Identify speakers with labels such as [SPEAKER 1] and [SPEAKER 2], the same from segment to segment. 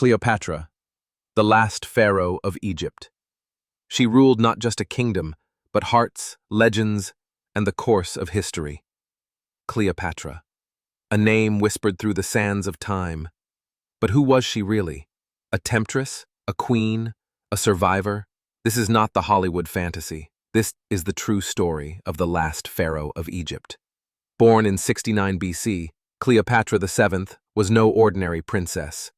[SPEAKER 1] Cleopatra, the last pharaoh of Egypt. She ruled not just a kingdom, but hearts, legends, and the course of history. Cleopatra, a name whispered through the sands of time. But who was she really? A temptress? A queen? A survivor? This is not the Hollywood fantasy. This is the true story of the last pharaoh of Egypt. Born in 69 BC, Cleopatra VII was no ordinary princess.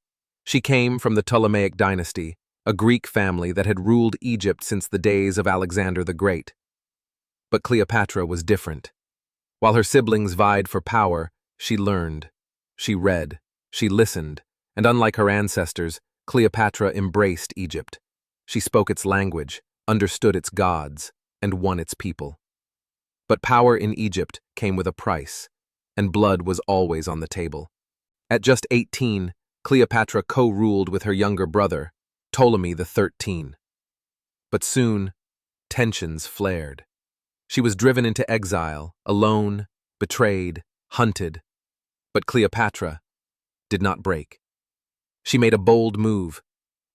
[SPEAKER 1] She came from the Ptolemaic Dynasty, a Greek family that had ruled Egypt since the days of Alexander the Great. But Cleopatra was different. While her siblings vied for power, she learned, she read, she listened, and unlike her ancestors, Cleopatra embraced Egypt. She spoke its language, understood its gods, and won its people. But power in Egypt came with a price, and blood was always on the table. At just 18, Cleopatra co-ruled with her younger brother, Ptolemy XIII. But soon, tensions flared. She was driven into exile, alone, betrayed, hunted. But Cleopatra did not break. She made a bold move.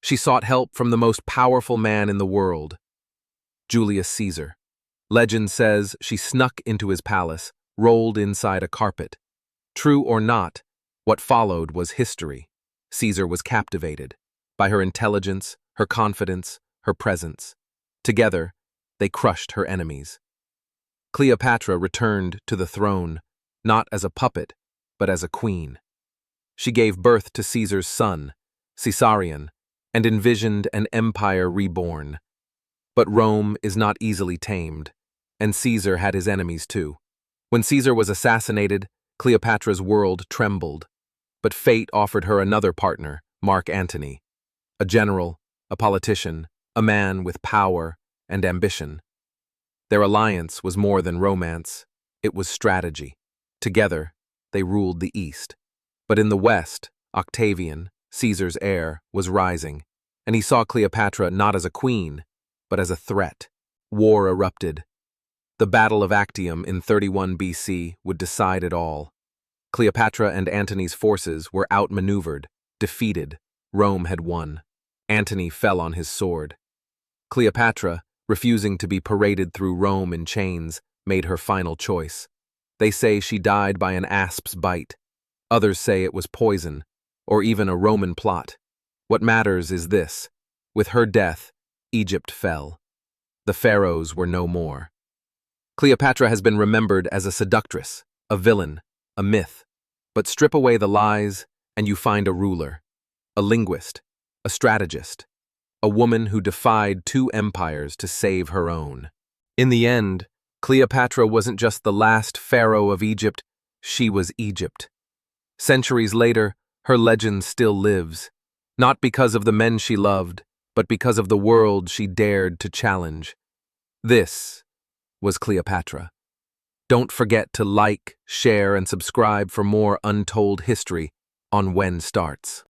[SPEAKER 1] She sought help from the most powerful man in the world, Julius Caesar. Legend says she snuck into his palace, rolled inside a carpet. True or not, what followed was history. Caesar was captivated by her intelligence, her confidence, her presence. Together, they crushed her enemies. Cleopatra returned to the throne, not as a puppet, but as a queen. She gave birth to Caesar's son, Caesarion, and envisioned an empire reborn. But Rome is not easily tamed, and Caesar had his enemies too. When Caesar was assassinated, Cleopatra's world trembled. But fate offered her another partner, Mark Antony, a general, a politician, a man with power and ambition. Their alliance was more than romance, it was strategy. Together, they ruled the East. But in the West, Octavian, Caesar's heir, was rising, and he saw Cleopatra not as a queen, but as a threat. War erupted. The Battle of Actium in 31 BC would decide it all. Cleopatra and Antony's forces were outmaneuvered, defeated. Rome had won. Antony fell on his sword. Cleopatra, refusing to be paraded through Rome in chains, made her final choice. They say she died by an asp's bite. Others say it was poison, or even a Roman plot. What matters is this: with her death, Egypt fell. The pharaohs were no more. Cleopatra has been remembered as a seductress, a villain, a myth. But strip away the lies, and you find a ruler, a linguist, a strategist, a woman who defied two empires to save her own. In the end, Cleopatra wasn't just the last pharaoh of Egypt, she was Egypt. Centuries later, her legend still lives, not because of the men she loved, but because of the world she dared to challenge. This was Cleopatra. Don't forget to like, share, and subscribe for more untold history on When Starts.